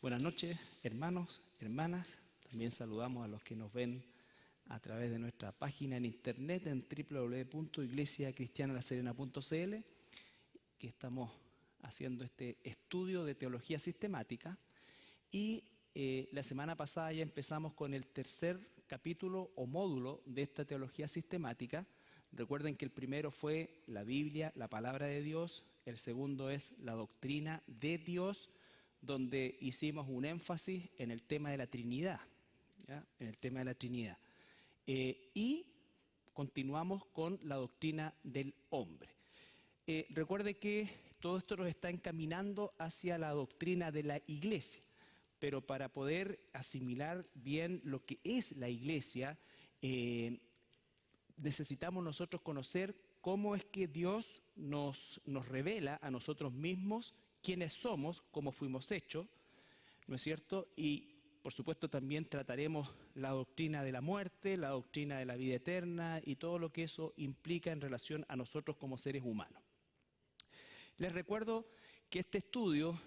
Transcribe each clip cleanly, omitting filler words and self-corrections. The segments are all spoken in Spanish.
Buenas noches, hermanos, hermanas. También saludamos a los que nos ven a través de nuestra página en internet en www.iglesiacristianalaserena.cl, que estamos haciendo este estudio de teología sistemática. Y la semana pasada ya empezamos con el tercer capítulo o módulo de esta teología sistemática. Recuerden que el primero fue la Biblia, la palabra de Dios. El segundo es la doctrina de Dios, donde hicimos un énfasis en el tema de la Trinidad, ¿ya? En el tema de la Trinidad. Y continuamos con la doctrina del hombre. Recuerde que todo esto nos está encaminando hacia la doctrina de la iglesia, pero para poder asimilar bien lo que es la iglesia, necesitamos nosotros conocer cómo es que Dios nos revela a nosotros mismos quiénes somos, cómo fuimos hechos, ¿no es cierto? Y por supuesto también trataremos la doctrina de la muerte, la doctrina de la vida eterna y todo lo que eso implica en relación a nosotros como seres humanos. Les recuerdo que este estudio,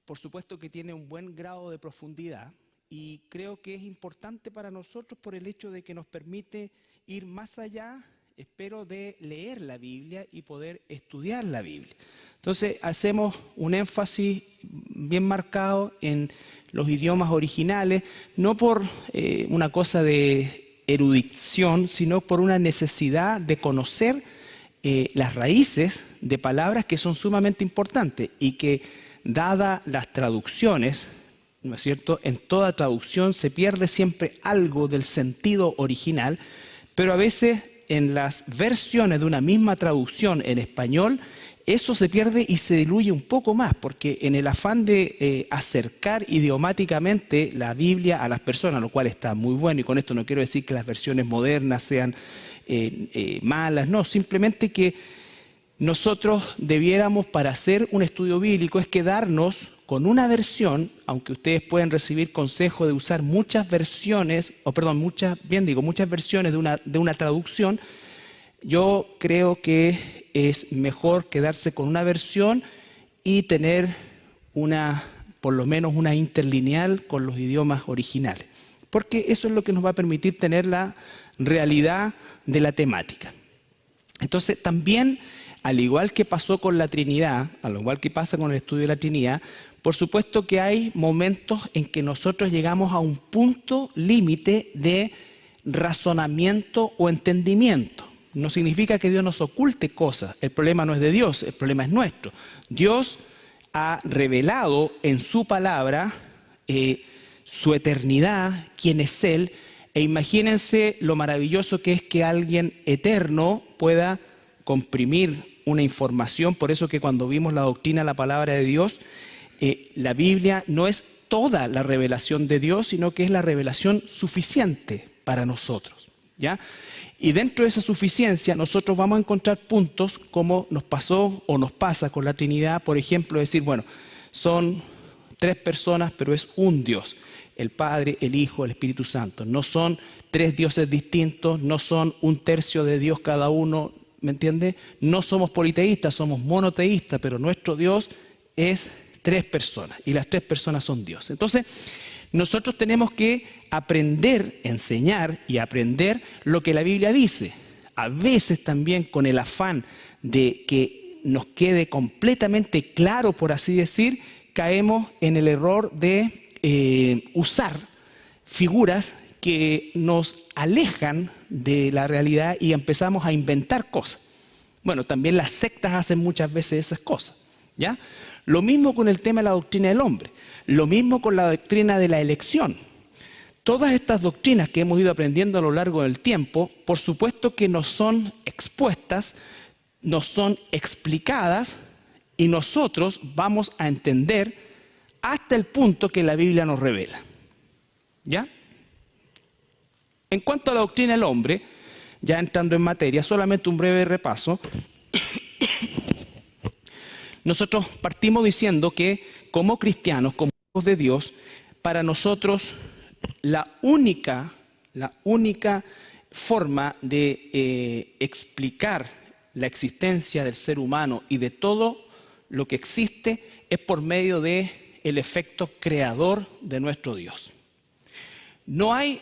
por supuesto que tiene un buen grado de profundidad y creo que es importante para nosotros por el hecho de que nos permite ir más allá, espero, de leer la Biblia y poder estudiar la Biblia. Entonces hacemos un énfasis bien marcado en los idiomas originales, no por una cosa de erudición, sino por una necesidad de conocer las raíces de palabras que son sumamente importantes y que, dadas las traducciones, ¿no es cierto?, en toda traducción se pierde siempre algo del sentido original, pero a veces en las versiones de una misma traducción en español, eso se pierde y se diluye un poco más, porque en el afán de acercar idiomáticamente la Biblia a las personas, lo cual está muy bueno, y con esto no quiero decir que las versiones modernas sean malas, no, simplemente que nosotros debiéramos, para hacer un estudio bíblico, es quedarnos con una versión, aunque ustedes pueden recibir consejo de usar muchas versiones, muchas versiones de una traducción. Yo creo que es mejor quedarse con una versión y tener por lo menos una interlineal con los idiomas originales, porque eso es lo que nos va a permitir tener la realidad de la temática. Entonces también, al igual que pasó con la Trinidad, al igual que pasa con el estudio de la Trinidad, por supuesto que hay momentos en que nosotros llegamos a un punto límite de razonamiento o entendimiento. No significa que Dios nos oculte cosas. El problema no es de Dios, el problema es nuestro. Dios ha revelado en su palabra su eternidad, quién es Él, e imagínense lo maravilloso que es que alguien eterno pueda comprimir una información. Por eso que cuando vimos la doctrina de la palabra de Dios, la Biblia no es toda la revelación de Dios, sino que es la revelación suficiente para nosotros, ¿ya? Y dentro de esa suficiencia nosotros vamos a encontrar puntos como nos pasó o nos pasa con la Trinidad, por ejemplo, decir, bueno, son tres personas, pero es un Dios, el Padre, el Hijo, el Espíritu Santo. No son tres dioses distintos, no son un tercio de Dios cada uno, ¿me entiende? No somos politeístas, somos monoteístas, pero nuestro Dios es tres personas y las tres personas son Dios. Entonces, nosotros tenemos que aprender, enseñar y aprender lo que la Biblia dice. A veces también con el afán de que nos quede completamente claro, por así decir, caemos en el error de usar figuras que nos alejan de la realidad y empezamos a inventar cosas. Bueno, también las sectas hacen muchas veces esas cosas, ¿ya? Lo mismo con el tema de la doctrina del hombre, lo mismo con la doctrina de la elección. Todas estas doctrinas que hemos ido aprendiendo a lo largo del tiempo, por supuesto que nos son expuestas, nos son explicadas y nosotros vamos a entender hasta el punto que la Biblia nos revela, ¿ya? En cuanto a la doctrina del hombre, ya entrando en materia, solamente un breve repaso. Nosotros partimos diciendo que como cristianos, como hijos de Dios, para nosotros la única forma de explicar la existencia del ser humano y de todo lo que existe es por medio de el efecto creador de nuestro Dios. No hay,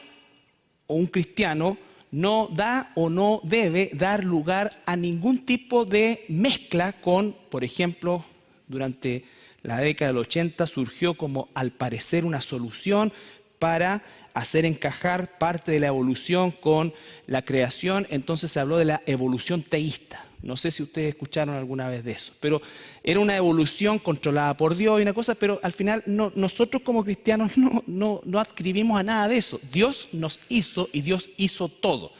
o un cristiano no da o no debe dar lugar a ningún tipo de mezcla con, por ejemplo, durante la década del 80 surgió como al parecer una solución para hacer encajar parte de la evolución con la creación. Entonces se habló de la evolución teísta. No sé si ustedes escucharon alguna vez de eso, pero era una evolución controlada por Dios y una cosa, pero al final nosotros como cristianos no adscribimos a nada de eso. Dios nos hizo y Dios hizo todo.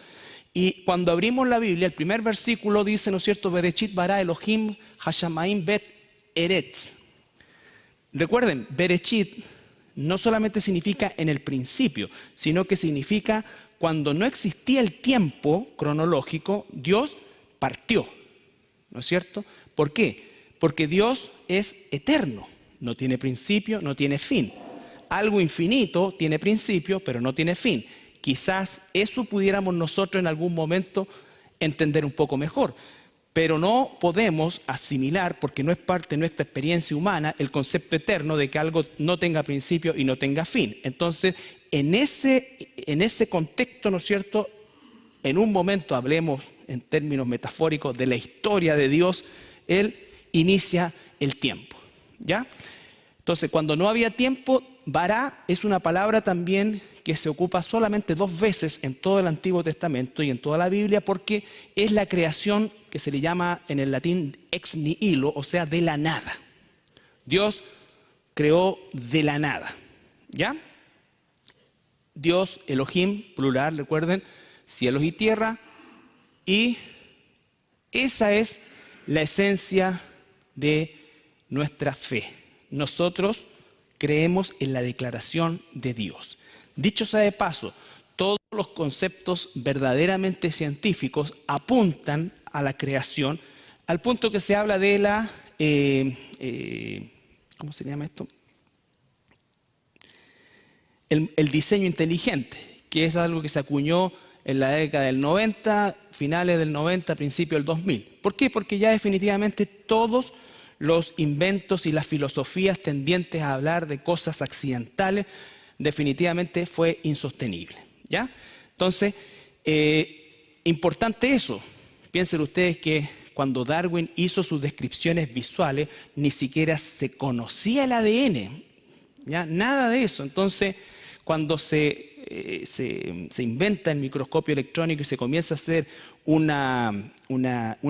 Y cuando abrimos la Biblia, el primer versículo dice, ¿no es cierto? Bereshit bara Elohim hashamaim bet eretz. Recuerden, Bereshit no solamente significa en el principio, sino que significa cuando no existía el tiempo cronológico, Dios partió, ¿no es cierto? ¿Por qué? Porque Dios es eterno, no tiene principio, no tiene fin. Algo infinito tiene principio, pero no tiene fin. Quizás eso pudiéramos nosotros en algún momento entender un poco mejor, pero no podemos asimilar, porque no es parte de nuestra experiencia humana, el concepto eterno de que algo no tenga principio y no tenga fin. Entonces, en ese contexto, ¿no es cierto?, en un momento hablemos en términos metafóricos de la historia de Dios, Él inicia el tiempo, ¿ya? Entonces, cuando no había tiempo, Bará es una palabra también que se ocupa solamente 2 veces en todo el Antiguo Testamento y en toda la Biblia, porque es la creación que se le llama en el latín ex nihilo, o sea, de la nada. Dios creó de la nada, ¿ya? Dios, Elohim, plural, recuerden, cielos y tierra, y esa es la esencia de nuestra fe. Nosotros creemos en la declaración de Dios. Dicho sea de paso, todos los conceptos verdaderamente científicos apuntan a la creación, al punto que se habla de la, ¿cómo se llama esto? El diseño inteligente, que es algo que se acuñó en la década del 90, finales del 90, principios del 2000. ¿Por qué? Porque ya definitivamente todos los inventos y las filosofías tendientes a hablar de cosas accidentales, definitivamente fue insostenible, ¿ya? Entonces, importante eso. Piensen ustedes que cuando Darwin hizo sus descripciones visuales, ni siquiera se conocía el ADN, ¿ya? Nada de eso. Entonces, cuando se inventa el microscopio electrónico y se comienza a hacer un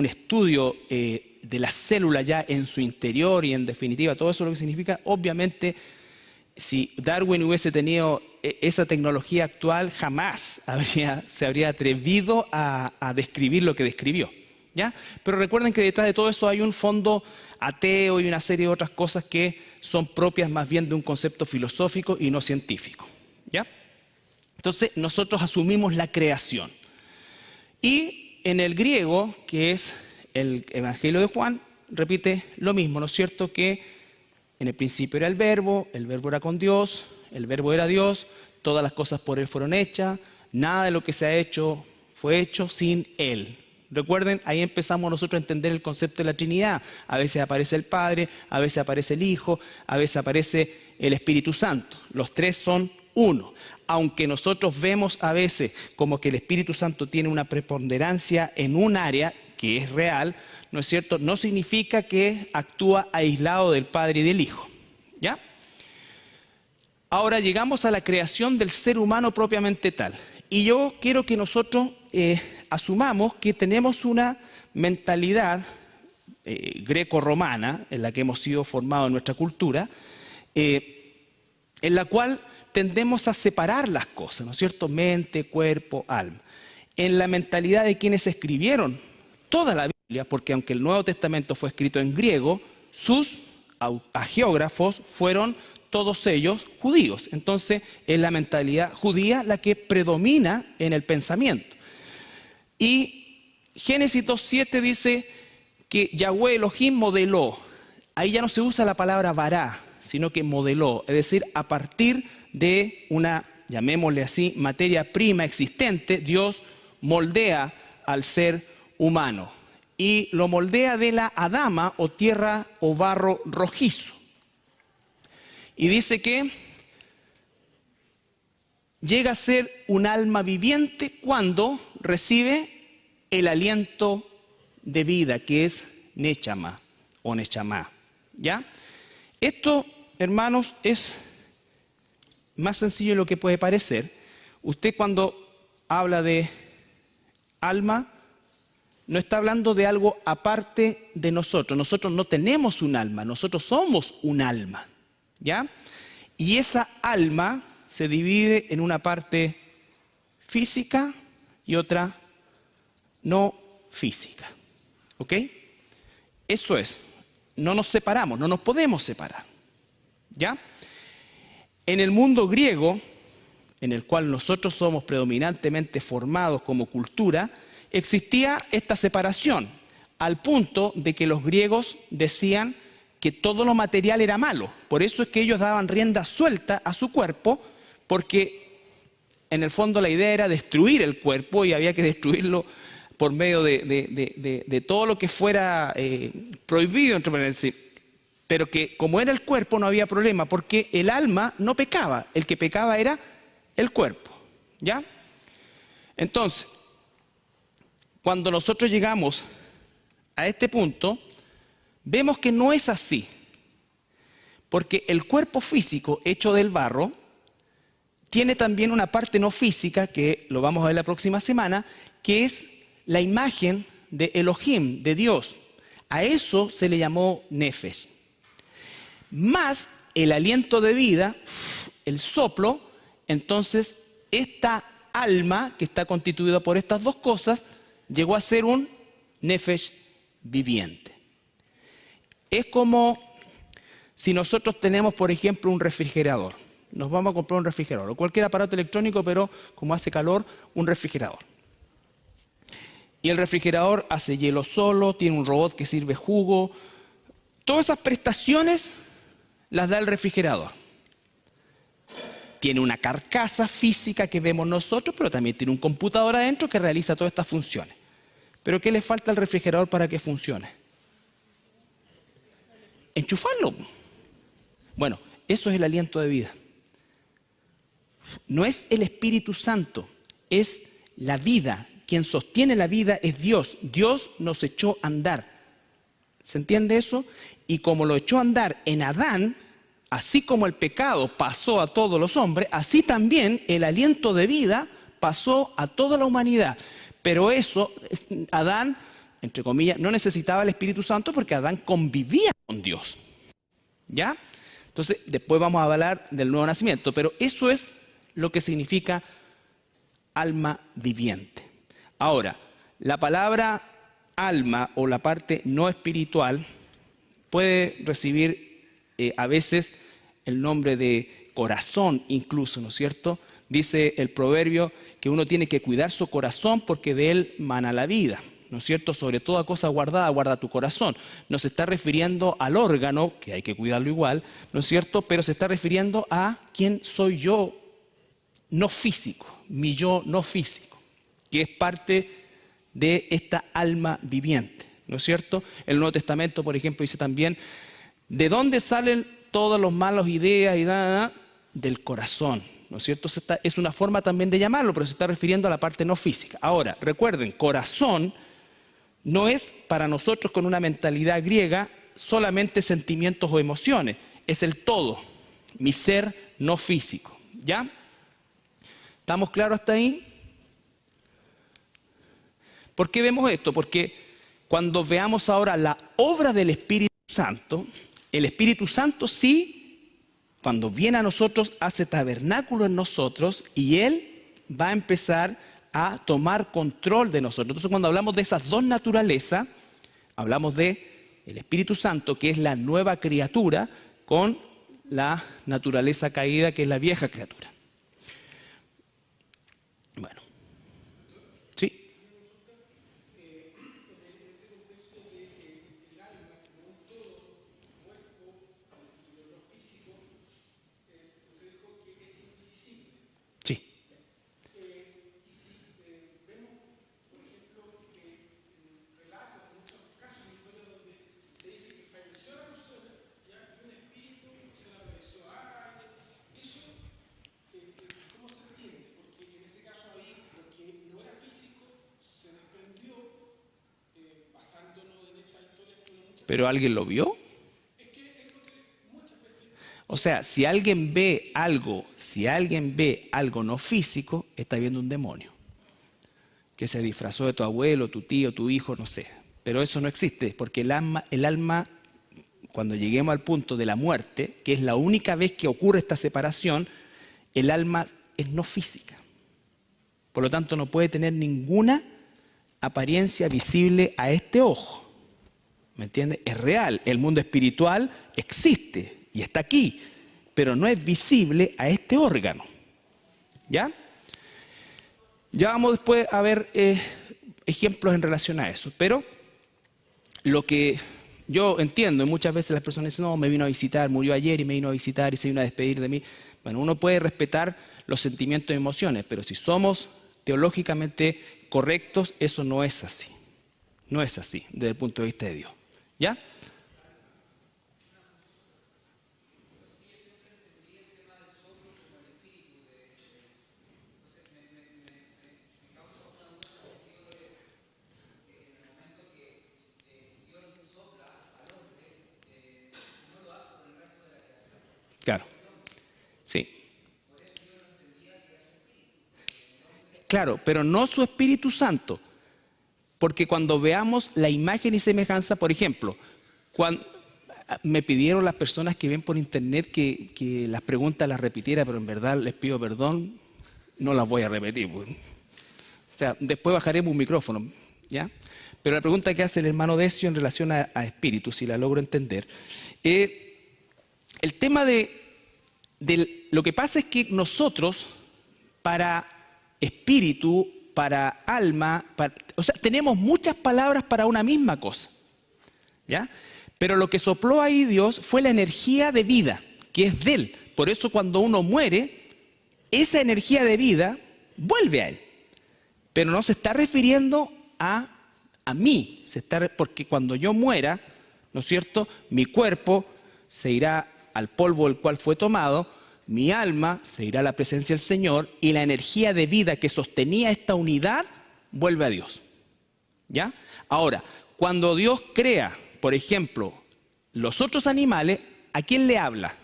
estudio de la célula ya en su interior y en definitiva todo eso lo que significa, obviamente, si Darwin hubiese tenido esa tecnología actual, jamás se habría atrevido a describir lo que describió, ¿ya? Pero recuerden que detrás de todo eso hay un fondo ateo y una serie de otras cosas que son propias más bien de un concepto filosófico y no científico, ¿ya? Entonces nosotros asumimos la creación. Y en el griego, que es el Evangelio de Juan, repite lo mismo, ¿no es cierto? Que en el principio era el verbo era con Dios, el verbo era Dios, todas las cosas por Él fueron hechas, nada de lo que se ha hecho fue hecho sin Él. Recuerden, ahí empezamos nosotros a entender el concepto de la Trinidad. A veces aparece el Padre, a veces aparece el Hijo, a veces aparece el Espíritu Santo. Los tres son uno. Aunque nosotros vemos a veces como que el Espíritu Santo tiene una preponderancia en un área que es real, ¿no es cierto? No significa que actúa aislado del Padre y del Hijo, ¿ya? Ahora llegamos a la creación del ser humano propiamente tal. Y yo quiero que nosotros asumamos que tenemos una mentalidad greco-romana, en la que hemos sido formados en nuestra cultura, en la cual tendemos a separar las cosas, ¿no es cierto? Mente, cuerpo, alma. En la mentalidad de quienes escribieron toda la Biblia, porque aunque el Nuevo Testamento fue escrito en griego, sus hagiógrafos fueron todos ellos judíos. Entonces es la mentalidad judía la que predomina en el pensamiento. Y Génesis 2:7 dice que Yahweh Elohim modeló. Ahí ya no se usa la palabra bará, sino que modeló, es decir, a partir de una, llamémosle así, materia prima existente, Dios moldea al ser humano y lo moldea de la adama o tierra o barro rojizo. Y dice que llega a ser un alma viviente cuando recibe el aliento de vida, que es Nechama o Nechamá. ¿Ya? Esto, hermanos, es más sencillo de lo que puede parecer. Usted cuando habla de alma, no está hablando de algo aparte de nosotros. Nosotros no tenemos un alma, nosotros somos un alma. ¿Ya? Y esa alma se divide en una parte física y otra no física. ¿Ok? Eso es. No nos separamos, no nos podemos separar. ¿Ya? En el mundo griego, en el cual nosotros somos predominantemente formados como cultura, existía esta separación, al punto de que los griegos decían que todo lo material era malo. Por eso es que ellos daban rienda suelta a su cuerpo, porque en el fondo la idea era destruir el cuerpo y había que destruirlo por medio de todo lo que fuera prohibido, entre paréntesis. Pero que como era el cuerpo no había problema, porque el alma no pecaba, el que pecaba era el cuerpo. ¿Ya? Entonces, cuando nosotros llegamos a este punto, vemos que no es así, porque el cuerpo físico hecho del barro tiene también una parte no física, que lo vamos a ver la próxima semana, que es la imagen de Elohim, de Dios. A eso se le llamó Nefesh. Más el aliento de vida, el soplo, entonces esta alma que está constituida por estas dos cosas llegó a ser un Nefesh viviente. Es como si nosotros tenemos, por ejemplo, un refrigerador. Nos vamos a comprar un refrigerador o cualquier aparato electrónico, pero como hace calor, un refrigerador. Y el refrigerador hace hielo solo, tiene un robot que sirve jugo. Todas esas prestaciones las da el refrigerador. Tiene una carcasa física que vemos nosotros, pero también tiene un computador adentro que realiza todas estas funciones. ¿Pero qué le falta al refrigerador para que funcione? Enchufarlo. Bueno, eso es el aliento de vida. No es el Espíritu Santo, es la vida. Quien sostiene la vida es Dios. Dios nos echó a andar. ¿Se entiende eso? Y como lo echó a andar en Adán, así como el pecado pasó a todos los hombres, así también el aliento de vida pasó a toda la humanidad. Pero eso, Adán, entre comillas, no necesitaba el Espíritu Santo porque Adán convivía con Dios. ¿Ya? Entonces, después vamos a hablar del nuevo nacimiento, pero eso es lo que significa alma viviente. Ahora, la palabra alma o la parte no espiritual puede recibir a veces el nombre de corazón incluso, ¿no es cierto? Dice el proverbio que uno tiene que cuidar su corazón porque de él mana la vida, ¿no es cierto? Sobre toda cosa guardada, guarda tu corazón. No se está refiriendo al órgano, que hay que cuidarlo igual, ¿no es cierto? Pero se está refiriendo a quién soy yo no físico, mi yo no físico, que es parte de esta alma viviente, ¿no es cierto? El Nuevo Testamento, por ejemplo, dice también, ¿de dónde salen todas las malas ideas y nada? Del corazón, ¿no es cierto? Es una forma también de llamarlo, pero se está refiriendo a la parte no física. Ahora, recuerden, corazón no es para nosotros con una mentalidad griega solamente sentimientos o emociones, es el todo, mi ser no físico, ¿ya? ¿Estamos claros hasta ahí? ¿Por qué vemos esto? Porque cuando veamos ahora la obra del Espíritu Santo, el Espíritu Santo sí, cuando viene a nosotros, hace tabernáculo en nosotros y Él va a empezar a tomar control de nosotros. Entonces, cuando hablamos de esas dos naturalezas, hablamos de el Espíritu Santo, que es la nueva criatura, con la naturaleza caída, que es la vieja criatura. Bueno, ¿sí? Sí. ¿Pero alguien lo vio? O sea, si alguien ve algo no físico, está viendo un demonio que se disfrazó de tu abuelo, tu tío, tu hijo, no sé. Pero eso no existe, porque el alma, cuando lleguemos al punto de la muerte, que es la única vez que ocurre esta separación, el alma es no física. Por lo tanto, no puede tener ninguna apariencia visible a este ojo. ¿Me entiendes? Es real. El mundo espiritual existe y está aquí, pero no es visible a este órgano. ¿Ya? Ya vamos después a ver ejemplos en relación a eso. Pero lo que yo entiendo, y muchas veces las personas dicen, no, me vino a visitar, murió ayer y me vino a visitar y se vino a despedir de mí. Bueno, uno puede respetar los sentimientos y emociones, pero si somos teológicamente correctos, eso no es así. No es así desde el punto de vista de Dios. ¿Ya? Claro. Sí. Claro, pero no su Espíritu Santo. Porque cuando veamos la imagen y semejanza, por ejemplo, cuando me pidieron las personas que ven por internet que las preguntas las repitiera, pero en verdad les pido perdón, no las voy a repetir. Pues. O sea, después bajaremos un micrófono, ¿ya? Pero la pregunta que hace el hermano Decio en relación a espíritu, si la logro entender, el tema de lo que pasa es que nosotros, para espíritu, para alma, o sea, tenemos muchas palabras para una misma cosa, ¿ya? Pero lo que sopló ahí Dios fue la energía de vida, que es de Él. Por eso cuando uno muere, esa energía de vida vuelve a Él. Pero no se está refiriendo a mí, porque cuando yo muera, ¿no es cierto?, mi cuerpo se irá al polvo del cual fue tomado, mi alma se irá a la presencia del Señor y la energía de vida que sostenía esta unidad vuelve a Dios. ¿Ya? Ahora, cuando Dios crea, por ejemplo, los otros animales, ¿a quién le habla?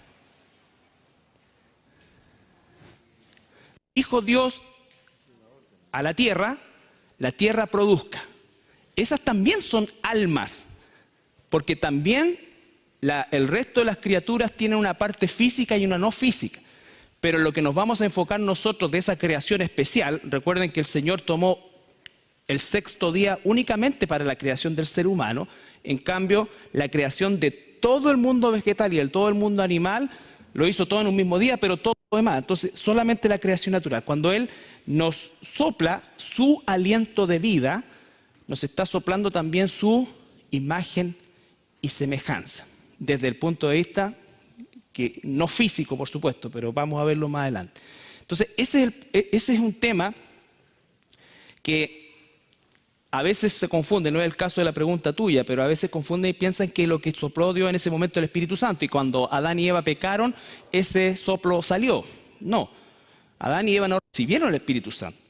Dijo Dios a la tierra produzca. Esas también son almas, porque también el resto de las criaturas tienen una parte física y una no física. Pero lo que nos vamos a enfocar nosotros de esa creación especial, recuerden que el Señor tomó el sexto día únicamente para la creación del ser humano, en cambio la creación de todo el mundo vegetal y de todo el mundo animal lo hizo todo en un mismo día, pero todo lo demás. Entonces solamente la creación natural. Cuando Él nos sopla su aliento de vida, nos está soplando también su imagen y semejanza, desde el punto de vista que no físico, por supuesto, pero vamos a verlo más adelante. Entonces, ese es un tema que a veces se confunde, no es el caso de la pregunta tuya, pero a veces confunden y piensan que lo que sopló Dios en ese momento es el Espíritu Santo, y cuando Adán y Eva pecaron, ese soplo salió. No, Adán y Eva no recibieron el Espíritu Santo.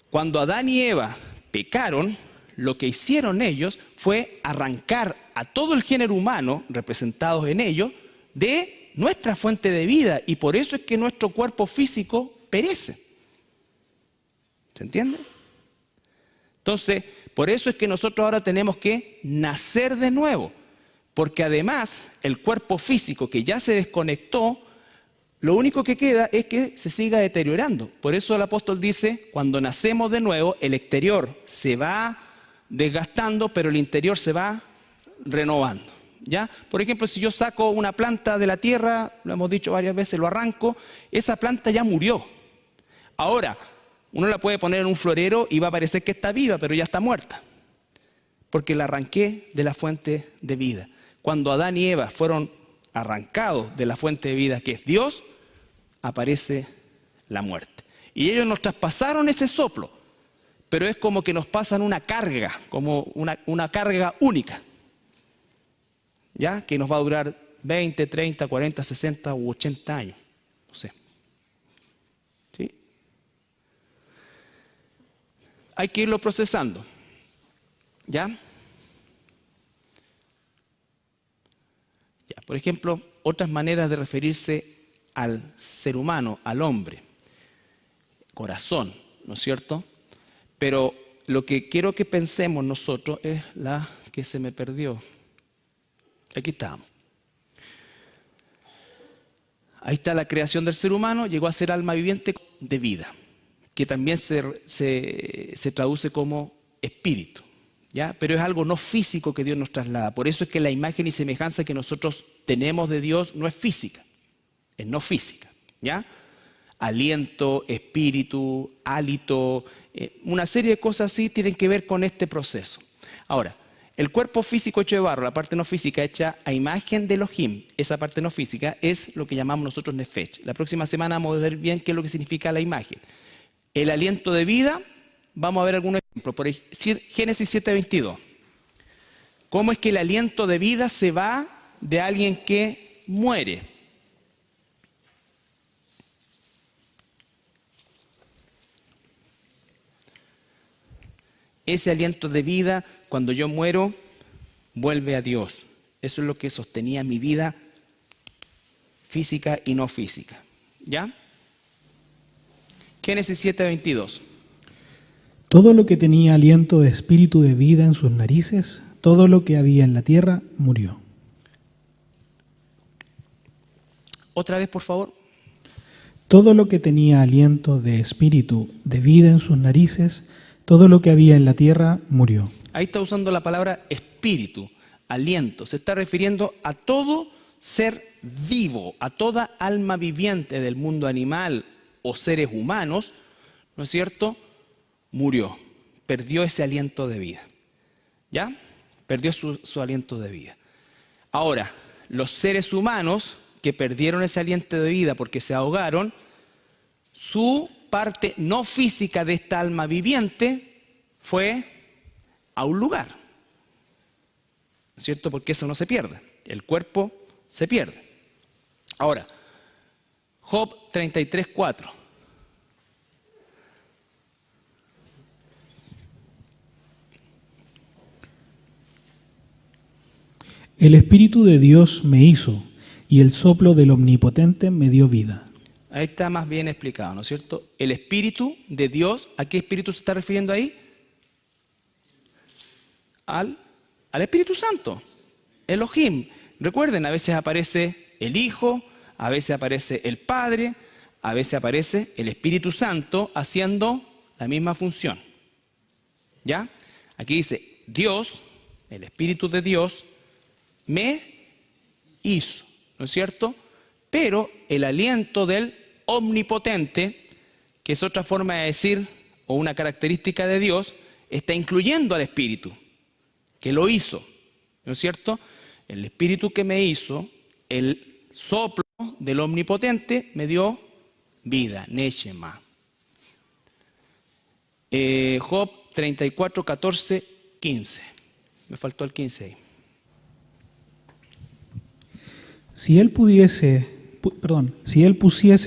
Cuando Adán y Eva pecaron, lo que hicieron ellos fue arrancar a todo el género humano, representados en ellos, de nuestra fuente de vida, y por eso es que nuestro cuerpo físico perece. ¿Se entiende? Entonces, por eso es que nosotros ahora tenemos que nacer de nuevo, porque además el cuerpo físico que ya se desconectó, lo único que queda es que se siga deteriorando. Por eso el apóstol dice, cuando nacemos de nuevo, el exterior se va desgastando, pero el interior se va renovando. ¿Ya? Por ejemplo, si yo saco una planta de la tierra, lo hemos dicho varias veces, lo arranco, esa planta ya murió. Ahora, uno la puede poner en un florero y va a parecer que está viva, pero ya está muerta, porque la arranqué de la fuente de vida. Cuando Adán y Eva fueron arrancados de la fuente de vida, que es Dios, aparece la muerte. Y ellos nos traspasaron ese soplo, pero es como que nos pasan una carga, como una carga única, ¿ya? Que nos va a durar 20, 30, 40, 60 u 80 años, no sé. ¿Sí? Hay que irlo procesando, ¿ya? Por ejemplo, otras maneras de referirse al ser humano, al hombre. Corazón, ¿no es cierto? Pero lo que quiero que pensemos nosotros es la que se me perdió. Aquí estamos. Ahí está la creación del ser humano, llegó a ser alma viviente de vida, que también se traduce como espíritu, ¿ya? Pero es algo no físico que Dios nos traslada. Por eso es que la imagen y semejanza que nosotros tenemos de Dios no es física, es no física, ¿ya? Aliento, espíritu, hálito, una serie de cosas así tienen que ver con este proceso. Ahora, el cuerpo físico hecho de barro, la parte no física hecha a imagen de Elohim, esa parte no física es lo que llamamos nosotros nefesh. La próxima semana vamos a ver bien qué es lo que significa la imagen. El aliento de vida, vamos a ver algunos ejemplos. Por Génesis 7:22. ¿Cómo es que el aliento de vida se va de alguien que muere? Ese aliento de vida, cuando yo muero, vuelve a Dios. Eso es lo que sostenía mi vida física y no física. ¿Ya? Génesis 7:22. Todo lo que tenía aliento de espíritu de vida en sus narices, todo lo que había en la tierra, murió. Otra vez, por favor. Todo lo que tenía aliento de espíritu de vida en sus narices, todo lo que había en la tierra, murió. Ahí está usando la palabra espíritu, aliento. Se está refiriendo a todo ser vivo, a toda alma viviente del mundo animal o seres humanos, ¿no es cierto? Murió, perdió ese aliento de vida. ¿Ya? Perdió su aliento de vida. Ahora, los seres humanos que perdieron ese aliento de vida porque se ahogaron, su parte no física de esta alma viviente fue a un lugar, ¿no es cierto? Porque eso no se pierde, el cuerpo se pierde. Ahora, Job 33:4. El Espíritu de Dios me hizo, y el soplo del Omnipotente me dio vida. Ahí está más bien explicado, ¿no es cierto? El Espíritu de Dios, ¿a qué Espíritu se está refiriendo ahí? Al Espíritu Santo, Elohim. Recuerden, a veces aparece el Hijo, a veces aparece el Padre, a veces aparece el Espíritu Santo haciendo la misma función. ¿Ya? Aquí dice, Dios, el Espíritu de Dios, me hizo, ¿no es cierto? Pero el aliento del Omnipotente, que es otra forma de decir, o una característica de Dios, está incluyendo al Espíritu, que lo hizo, ¿no es cierto? El Espíritu que me hizo, el soplo del Omnipotente, me dio vida, Neshema. Job 34, 14, 15. Me faltó el 15 ahí. Si él pusiese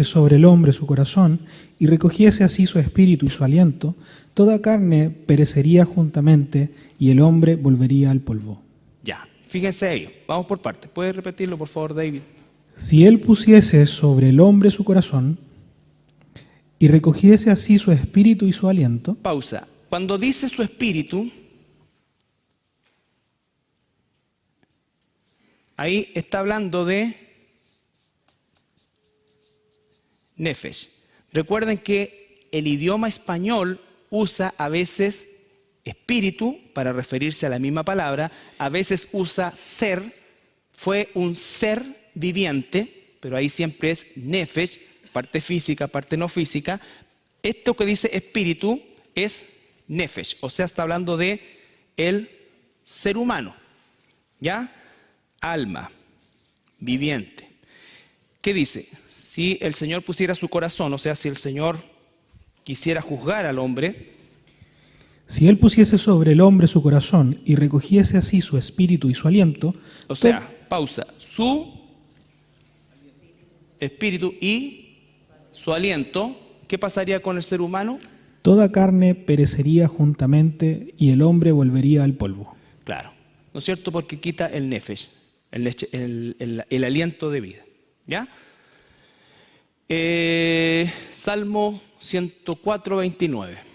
sobre el hombre su corazón y recogiese así su espíritu y su aliento, toda carne perecería juntamente y el hombre volvería al polvo. Ya, fíjense ahí, vamos por partes. ¿Puedes repetirlo, por favor, David? Si él pusiese sobre el hombre su corazón y recogiese así su espíritu y su aliento. Pausa. Cuando dice su espíritu, ahí está hablando de Nefesh. Recuerden que el idioma español usa a veces espíritu para referirse a la misma palabra, a veces usa ser, fue un ser viviente, pero ahí siempre es Nefesh, parte física, parte no física. Esto que dice espíritu es Nefesh, o sea, está hablando de el ser humano, ¿ya? Alma, viviente. ¿Qué dice? Si el Señor pusiera su corazón, o sea, si el Señor quisiera juzgar al hombre. Si él pusiese sobre el hombre su corazón y recogiese así su espíritu y su aliento. O sea, pausa, su espíritu y su aliento, ¿qué pasaría con el ser humano? Toda carne perecería juntamente y el hombre volvería al polvo. Claro, ¿no es cierto? Porque quita el nefesh. el aliento de vida. ¿Ya? Salmo 104, 29.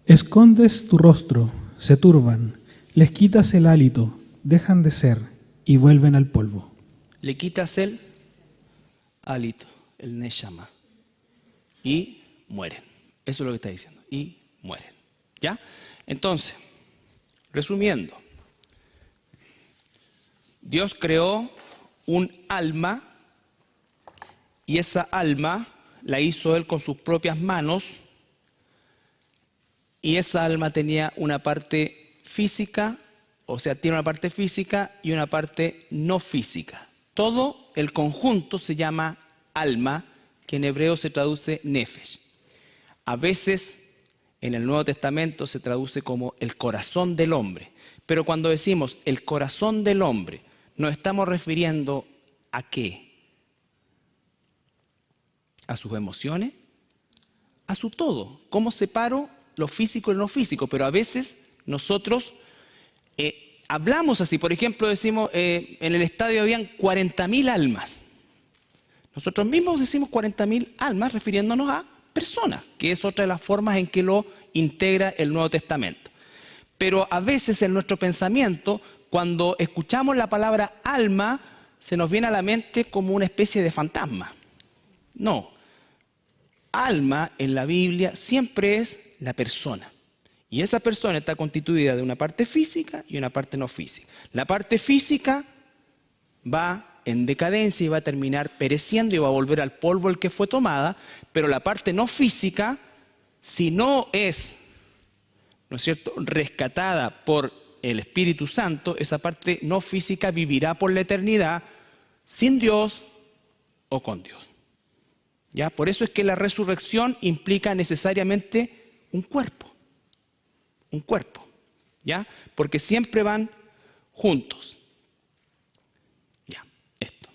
Escondes tu rostro, se turban, les quitas el hálito, dejan de ser y vuelven al polvo. Le quitas el hálito, el neshama, y mueren. Eso es lo que está diciendo. Y mueren. ¿Ya? Entonces, resumiendo, Dios creó un alma y esa alma la hizo Él con sus propias manos. Y esa alma tenía una parte física, o sea, tiene una parte física y una parte no física. Todo el conjunto se llama alma, que en hebreo se traduce nefesh. A veces en el Nuevo Testamento se traduce como el corazón del hombre. Pero cuando decimos el corazón del hombre, nos estamos refiriendo ¿a qué? ¿A sus emociones? A su todo. ¿Cómo separo lo físico y lo no físico? Pero a veces nosotros hablamos así. Por ejemplo, decimos, en el estadio habían 40.000 almas. Nosotros mismos decimos 40.000 almas refiriéndonos a personas, que es otra de las formas en que lo integra el Nuevo Testamento. Pero a veces en nuestro pensamiento, cuando escuchamos la palabra alma, se nos viene a la mente como una especie de fantasma. No. Alma en la Biblia siempre es la persona. Y esa persona está constituida de una parte física y una parte no física. La parte física va en decadencia y va a terminar pereciendo y va a volver al polvo el que fue tomada, pero la parte no física, si no es, ¿no es cierto?, rescatada por el Espíritu Santo, esa parte no física vivirá por la eternidad sin Dios o con Dios. ¿Ya? Por eso es que la resurrección implica necesariamente un cuerpo. Un cuerpo. ¿Ya? Porque siempre van juntos. Ya, esto.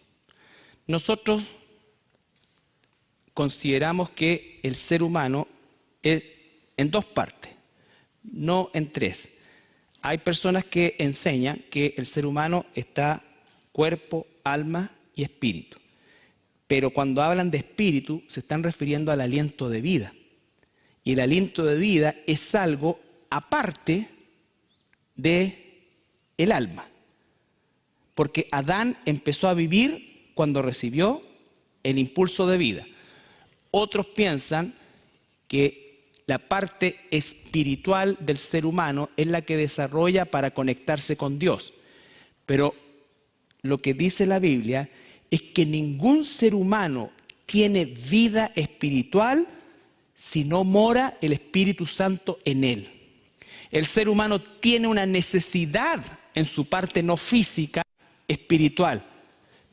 Nosotros consideramos que el ser humano es en dos partes, no en tres. Hay personas que enseñan que el ser humano está cuerpo, alma y espíritu. Pero cuando hablan de espíritu, se están refiriendo al aliento de vida. Y el aliento de vida es algo aparte del alma. Porque Adán empezó a vivir cuando recibió el impulso de vida. Otros piensan que la parte espiritual del ser humano es la que desarrolla para conectarse con Dios. Pero lo que dice la Biblia es que ningún ser humano tiene vida espiritual si no mora el Espíritu Santo en él. El ser humano tiene una necesidad en su parte no física, espiritual,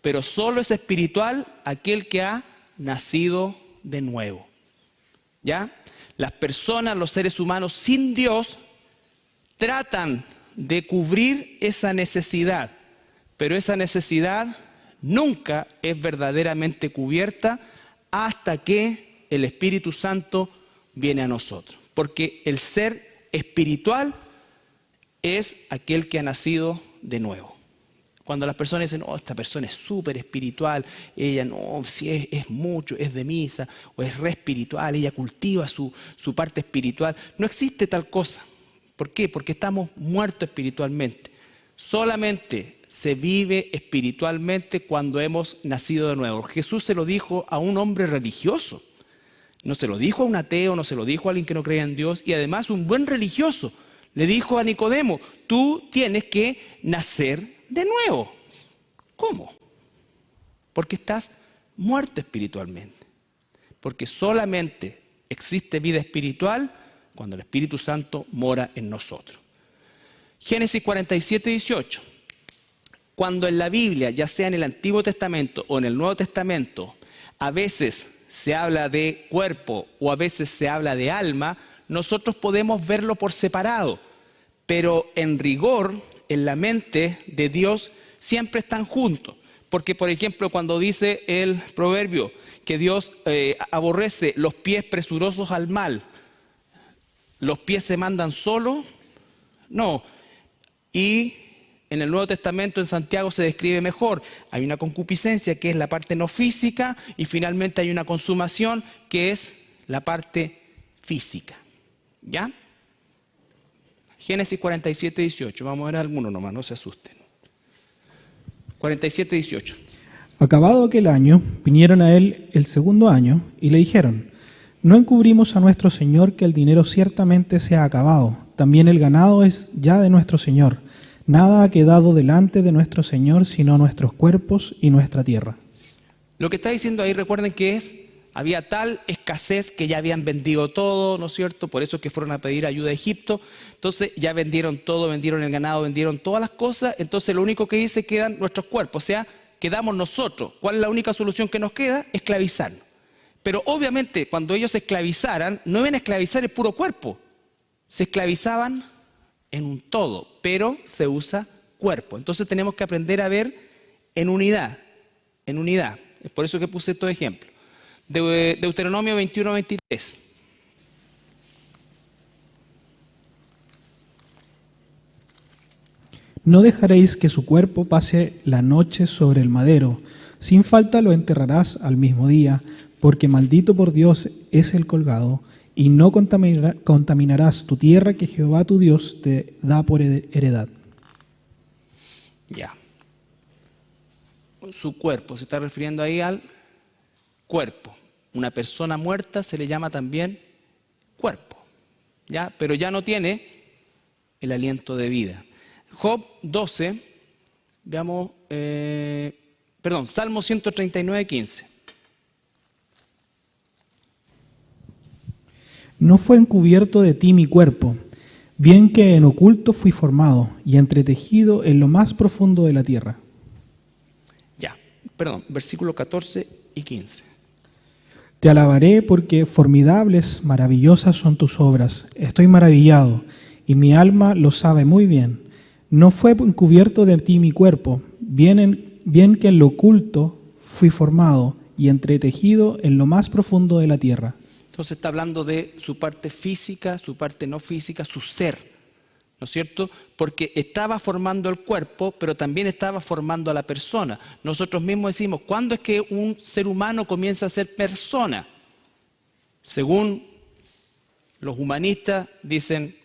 pero solo es espiritual aquel que ha nacido de nuevo. ¿Ya? Las personas, los seres humanos sin Dios tratan de cubrir esa necesidad, pero esa necesidad nunca es verdaderamente cubierta hasta que el Espíritu Santo viene a nosotros. Porque el ser espiritual es aquel que ha nacido de nuevo. Cuando las personas dicen, esta persona es súper espiritual, ella no, si es mucho, es de misa, o es re espiritual, ella cultiva su parte espiritual. No existe tal cosa. ¿Por qué? Porque estamos muertos espiritualmente. Solamente se vive espiritualmente cuando hemos nacido de nuevo. Jesús se lo dijo a un hombre religioso. No se lo dijo a un ateo, no se lo dijo a alguien que no creía en Dios, y además un buen religioso. Le dijo a Nicodemo, tú tienes que nacer de nuevo. ¿Cómo? Porque estás muerto espiritualmente. Porque solamente existe vida espiritual cuando el Espíritu Santo mora en nosotros. Génesis 47, 18. Cuando en la Biblia, ya sea en el Antiguo Testamento o en el Nuevo Testamento, a veces se habla de cuerpo o a veces se habla de alma, nosotros podemos verlo por separado. Pero en rigor, en la mente de Dios, siempre están juntos. Porque, por ejemplo, cuando dice el proverbio que Dios aborrece los pies presurosos al mal, ¿los pies se mandan solos? No. Y en el Nuevo Testamento, en Santiago, se describe mejor. Hay una concupiscencia, que es la parte no física, y finalmente hay una consumación, que es la parte física. ¿Ya? Génesis 47, 18. Vamos a ver algunos nomás, no se asusten. 47, 18. Acabado aquel año, vinieron a él el segundo año y le dijeron: no encubrimos a nuestro señor que el dinero ciertamente se ha acabado, también el ganado es ya de nuestro señor. Nada ha quedado delante de nuestro señor sino nuestros cuerpos y nuestra tierra. Lo que está diciendo ahí, recuerden que había tal escasez que ya habían vendido todo, ¿no es cierto? Por eso es que fueron a pedir ayuda a Egipto. Entonces ya vendieron todo, vendieron el ganado, vendieron todas las cosas. Entonces lo único que dice, quedan nuestros cuerpos, o sea, quedamos nosotros. ¿Cuál es la única solución que nos queda? Esclavizarnos. Pero obviamente cuando ellos se esclavizaran, no iban a esclavizar el puro cuerpo. Se esclavizaban en un todo, pero se usa cuerpo. Entonces tenemos que aprender a ver en unidad, en unidad. Es por eso que puse estos ejemplos. Deuteronomio 21, 23. No dejaréis que su cuerpo pase la noche sobre el madero, sin falta lo enterrarás al mismo día, porque maldito por Dios es el colgado, y no contaminarás tu tierra que Jehová tu Dios te da por heredad. Ya. Su cuerpo, se está refiriendo ahí al cuerpo. Una persona muerta se le llama también cuerpo, ¿ya? Pero ya no tiene el aliento de vida. Job 12, veamos, Salmo 139, 15. No fue encubierto de ti mi cuerpo, bien que en oculto fui formado y entretejido en lo más profundo de la tierra. Versículo 14 y 15. Te alabaré porque formidables, maravillosas son tus obras. Estoy maravillado y mi alma lo sabe muy bien. No fue encubierto de ti mi cuerpo, bien que en lo oculto fui formado y entretejido en lo más profundo de la tierra. Entonces está hablando de su parte física, su parte no física, su ser, ¿no es cierto? Porque estaba formando el cuerpo, pero también estaba formando a la persona. Nosotros mismos decimos, ¿cuándo es que un ser humano comienza a ser persona? Según los humanistas dicen,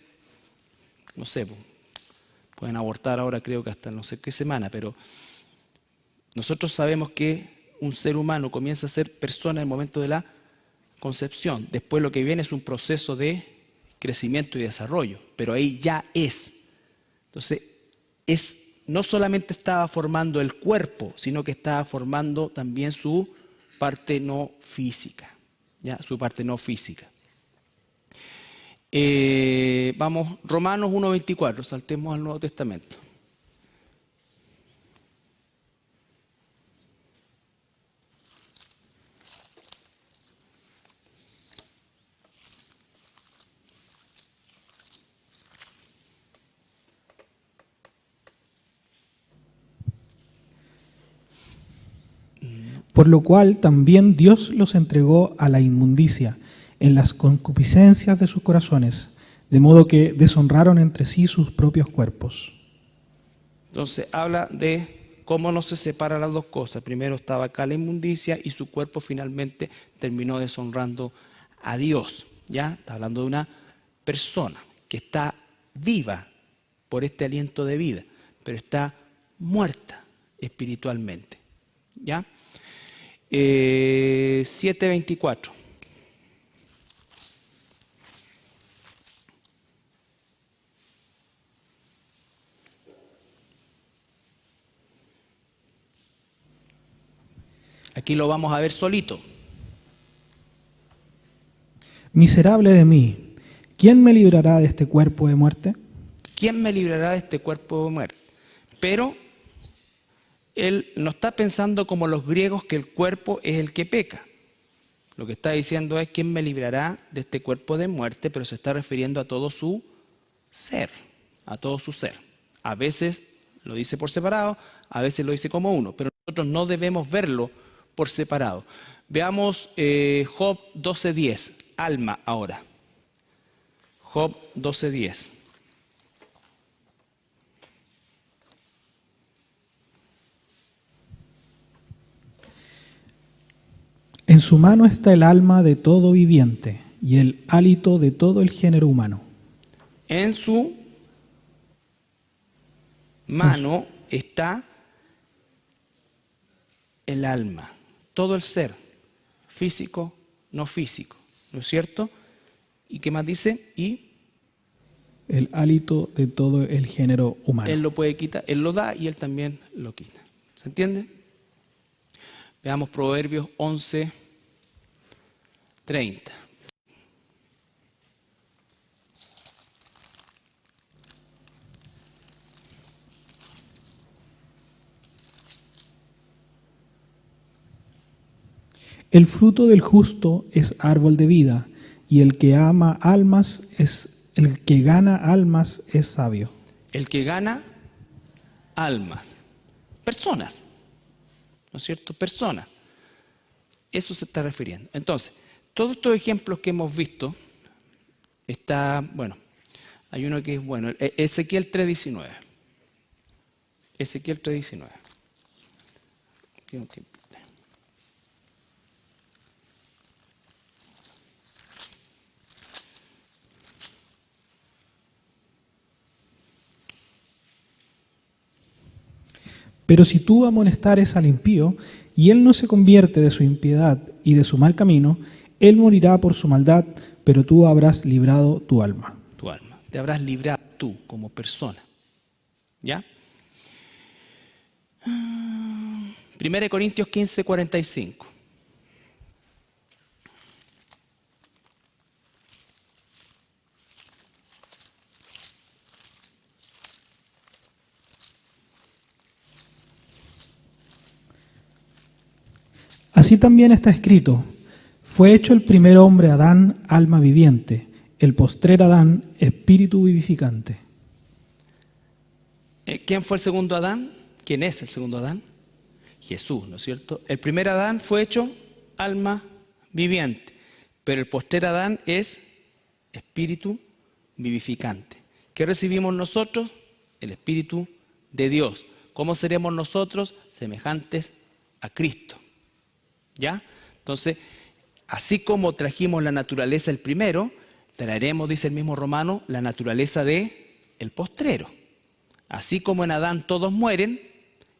no sé, pueden abortar ahora creo que hasta no sé qué semana, pero nosotros sabemos que un ser humano comienza a ser persona en el momento de la concepción. Después lo que viene es un proceso de crecimiento y desarrollo, pero ahí ya es. Entonces, no solamente estaba formando el cuerpo, sino que estaba formando también su parte no física, ¿ya? Su parte no física. Vamos, Romanos 1:24, saltemos al Nuevo Testamento. Por lo cual también Dios los entregó a la inmundicia en las concupiscencias de sus corazones, de modo que deshonraron entre sí sus propios cuerpos. Entonces habla de cómo no se separan las dos cosas. Primero estaba acá la inmundicia y su cuerpo finalmente terminó deshonrando a Dios. ¿Ya? Está hablando de una persona que está viva por este aliento de vida, pero está muerta espiritualmente. ¿Ya? 7:24. Aquí lo vamos a ver solito. Miserable de mí, ¿quién me librará de este cuerpo de muerte? ¿Quién me librará de este cuerpo de muerte? Pero él no está pensando como los griegos que el cuerpo es el que peca. Lo que está diciendo es ¿quién me librará de este cuerpo de muerte? Pero se está refiriendo a todo su ser, a todo su ser. A veces lo dice por separado, a veces lo dice como uno, pero Nosotros no debemos verlo por separado. Veamos Job 12:10, alma ahora. Job 12:10. En su mano está el alma de todo viviente y el hálito de todo el género humano. En su mano está el alma, todo el ser, físico, no físico, ¿no es cierto? ¿Y qué más dice? Y el hálito de todo el género humano. Él lo puede quitar, Él lo da y Él también lo quita. ¿Se entiende? Veamos Proverbios 11:30. El fruto del justo es árbol de vida, y el que ama almas el que gana almas es sabio. El que gana almas, personas, ¿no es cierto? Personas. Eso se está refiriendo. Entonces, todos estos ejemplos que hemos visto, hay uno que es bueno, Ezequiel 3:19. Ezequiel 3:19. Aquí un tiempo. Pero si tú amonestares al impío, y él no se convierte de su impiedad y de su mal camino, él morirá por su maldad, pero tú habrás librado tu alma. Tu alma. Te habrás librado tú como persona. ¿Ya? 1 Corintios 15:45. Así también está escrito: fue hecho el primer hombre Adán, alma viviente, el postrer Adán, espíritu vivificante. ¿Quién fue el segundo Adán? ¿Quién es el segundo Adán? Jesús, ¿no es cierto? El primer Adán fue hecho alma viviente, pero el postrer Adán es espíritu vivificante. ¿Qué recibimos nosotros? El Espíritu de Dios. ¿Cómo seremos nosotros? Semejantes a Cristo. ¿Ya? Entonces, así como trajimos la naturaleza del primero, traeremos, dice el mismo Romano, la naturaleza del postrero. Así como en Adán todos mueren,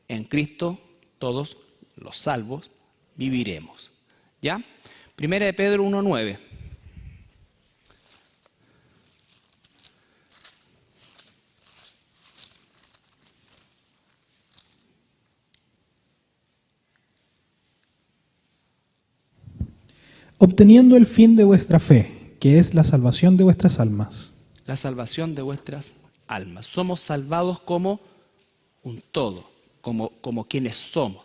en Cristo todos los salvos viviremos. ¿Ya? Primera de Pedro 1:9. Obteniendo el fin de vuestra fe, que es la salvación de vuestras almas. La salvación de vuestras almas. Somos salvados como un todo, como quienes somos.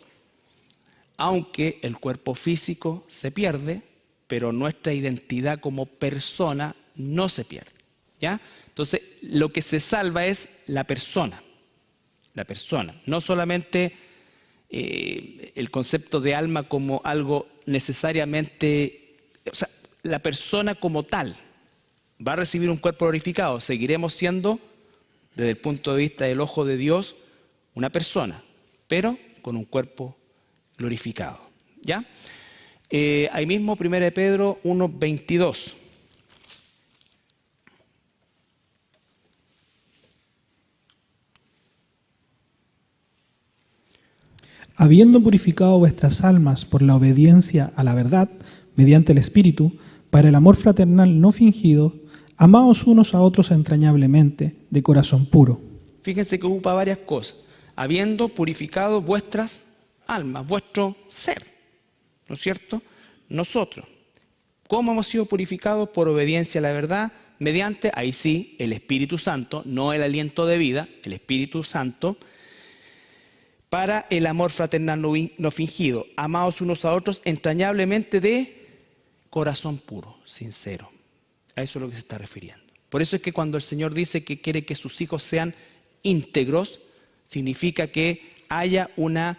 Aunque el cuerpo físico se pierde, pero nuestra identidad como persona no se pierde. ¿Ya? Entonces, lo que se salva es la persona. La persona. No solamente el concepto de alma como algo necesariamente... O sea, la persona como tal va a recibir un cuerpo glorificado. Seguiremos siendo, desde el punto de vista del ojo de Dios, una persona, pero con un cuerpo glorificado. ¿Ya? Ahí mismo, 1 Pedro 1:22. Habiendo purificado vuestras almas por la obediencia a la verdad, mediante el Espíritu, para el amor fraternal no fingido, amaos unos a otros entrañablemente, de corazón puro. Fíjense que ocupa varias cosas. Habiendo purificado vuestras almas, vuestro ser, ¿no es cierto? Nosotros. ¿Cómo hemos sido purificados? Por obediencia a la verdad, mediante, ahí sí, el Espíritu Santo, no el aliento de vida, el Espíritu Santo, para el amor fraternal no fingido. Amaos unos a otros entrañablemente de corazón puro, sincero. A eso es lo que se está refiriendo. Por eso es que cuando el Señor dice que quiere que sus hijos sean íntegros, significa que haya una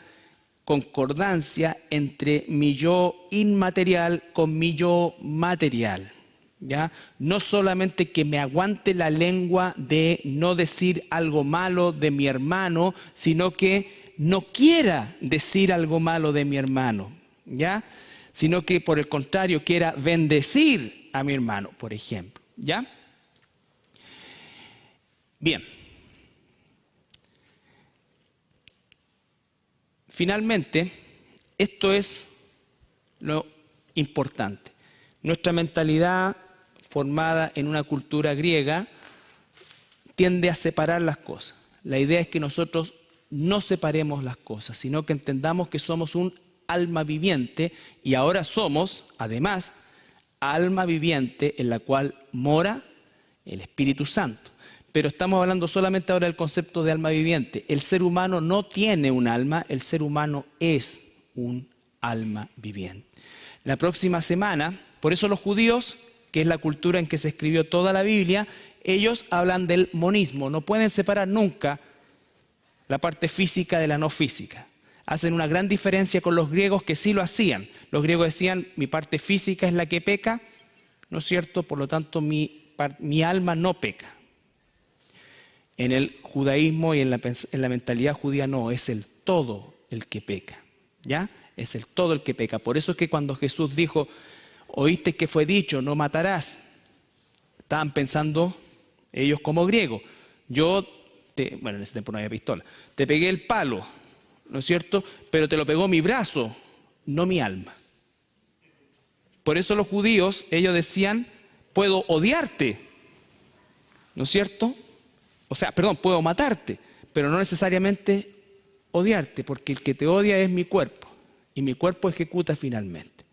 concordancia entre mi yo inmaterial con mi yo material. ¿Ya? No solamente que me aguante la lengua de no decir algo malo de mi hermano, sino que no quiera decir algo malo de mi hermano, ¿ya? Sino que por el contrario quiera bendecir a mi hermano, por ejemplo, ¿ya? Bien. Finalmente, esto es lo importante. Nuestra mentalidad formada en una cultura griega tiende a separar las cosas. La idea es que nosotros no separemos las cosas, sino que entendamos que somos un alma viviente y ahora somos, además, alma viviente en la cual mora el Espíritu Santo. Pero estamos hablando solamente ahora del concepto de alma viviente. El ser humano no tiene un alma, el ser humano es un alma viviente. La próxima semana, por eso los judíos, que es la cultura en que se escribió toda la Biblia, ellos hablan del monismo, no pueden separar nunca la parte física de la no física. Hacen una gran diferencia con los griegos que sí lo hacían. Los griegos decían, mi parte física es la que peca, ¿no es cierto? Por lo tanto, mi alma no peca. En el judaísmo y en la mentalidad judía no, es el todo el que peca, ¿ya? Es el todo el que peca. Por eso es que cuando Jesús dijo, oíste que fue dicho, no matarás, estaban pensando ellos como griegos. Bueno, en ese tiempo no había pistola, te pegué el palo, ¿no es cierto? Pero te lo pegó mi brazo, no mi alma. Por eso los judíos, ellos decían, puedo odiarte, ¿no es cierto? O sea, perdón, puedo matarte, pero no necesariamente odiarte, porque el que te odia es mi cuerpo, y mi cuerpo ejecuta finalmente.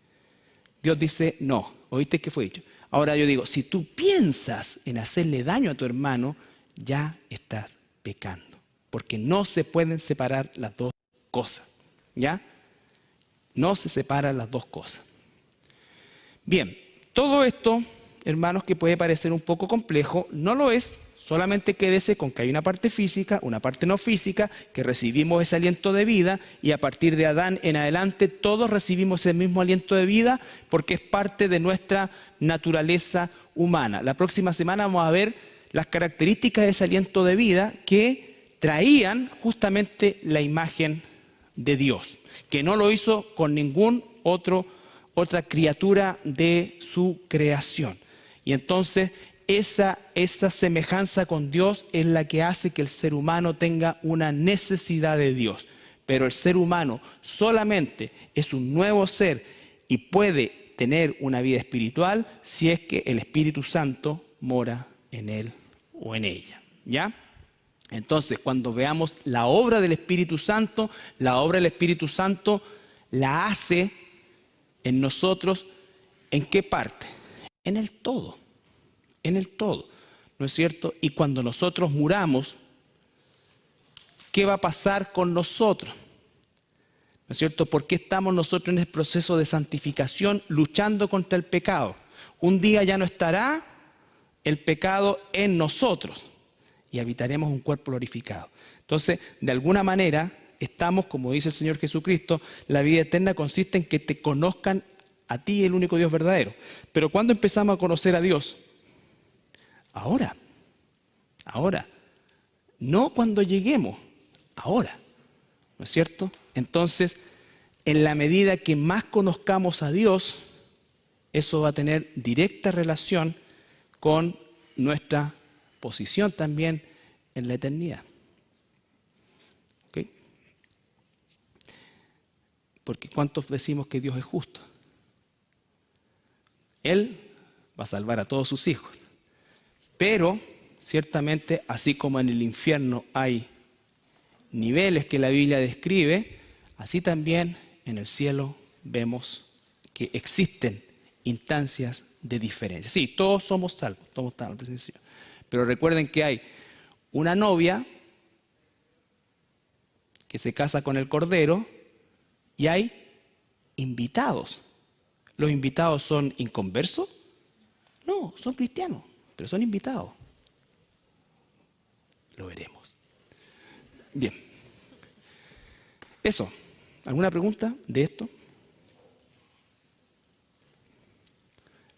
Dios dice, no, ¿oíste qué fue dicho? Ahora yo digo, si tú piensas en hacerle daño a tu hermano, ya estás pecando, porque no se pueden separar las dos cosas, ¿ya? No se separan las dos cosas. Bien, todo esto, hermanos, que puede parecer un poco complejo, no lo es. Solamente quédese con que hay una parte física, una parte no física, que recibimos ese aliento de vida y a partir de Adán en adelante todos recibimos el mismo aliento de vida porque es parte de nuestra naturaleza humana. La próxima semana vamos a ver las características de ese aliento de vida que traían justamente la imagen de Dios, que no lo hizo con ningún otra criatura de su creación. Y entonces esa semejanza con Dios es la que hace que el ser humano tenga una necesidad de Dios. Pero el ser humano solamente es un nuevo ser y puede tener una vida espiritual si es que el Espíritu Santo mora en él o en ella. ¿Ya? Entonces, cuando veamos la obra del Espíritu Santo, la obra del Espíritu Santo la hace en nosotros, ¿en qué parte? En el todo. En el todo, ¿no es cierto? Y cuando nosotros muramos, ¿qué va a pasar con nosotros? ¿No es cierto? ¿Por qué estamos nosotros en el proceso de santificación luchando contra el pecado? Un día ya no estará el pecado en nosotros y habitaremos un cuerpo glorificado. Entonces, de alguna manera, estamos, como dice el Señor Jesucristo, la vida eterna consiste en que te conozcan a ti, el único Dios verdadero. Pero ¿cuándo empezamos a conocer a Dios? Ahora, no cuando lleguemos, ahora, ¿no es cierto? Entonces, en la medida que más conozcamos a Dios, eso va a tener directa relación con nuestra posición también en la eternidad. ¿Ok? Porque ¿cuántos decimos que Dios es justo? Él va a salvar a todos sus hijos. Pero, ciertamente, así como en el infierno hay niveles que la Biblia describe, así también en el cielo vemos que existen instancias de diferencia. Sí, todos somos salvos, todos estamos en la presencia del Señor. Pero recuerden que hay una novia que se casa con el Cordero y hay invitados. ¿Los invitados son inconversos? No, son cristianos. Pero son invitados. Lo veremos. Bien. Eso. ¿Alguna pregunta de esto?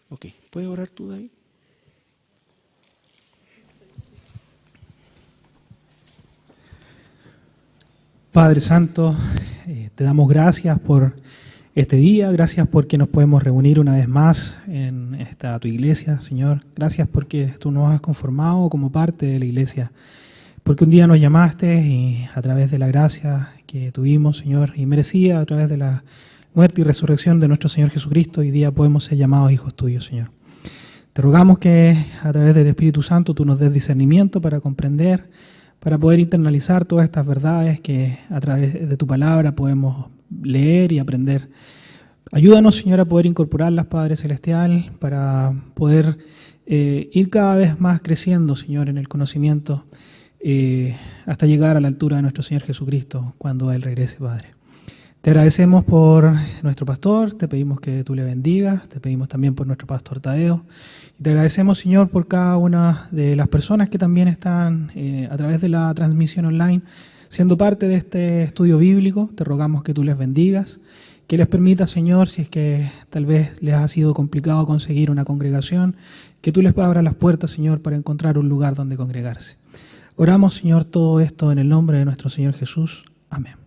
Ok, ¿puedes orar tú, David? Padre Santo, te damos gracias por este día, gracias porque nos podemos reunir una vez más en tu iglesia, Señor. Gracias porque tú nos has conformado como parte de la iglesia, porque un día nos llamaste y a través de la gracia que tuvimos, Señor, y merecía a través de la muerte y resurrección de nuestro Señor Jesucristo, hoy día podemos ser llamados hijos tuyos, Señor. Te rogamos que a través del Espíritu Santo tú nos des discernimiento para comprender, para poder internalizar todas estas verdades que a través de tu palabra podemos leer y aprender. Ayúdanos, Señor, a poder incorporarlas, Padre Celestial, para poder ir cada vez más creciendo, Señor, en el conocimiento hasta llegar a la altura de nuestro Señor Jesucristo cuando Él regrese, Padre. Te agradecemos por nuestro pastor, te pedimos que tú le bendigas, te pedimos también por nuestro pastor Tadeo. Y te agradecemos, Señor, por cada una de las personas que también están a través de la transmisión online, siendo parte de este estudio bíblico. Te rogamos que tú les bendigas, que les permita, Señor, si es que tal vez les ha sido complicado conseguir una congregación, que tú les abras las puertas, Señor, para encontrar un lugar donde congregarse. Oramos, Señor, todo esto en el nombre de nuestro Señor Jesús. Amén.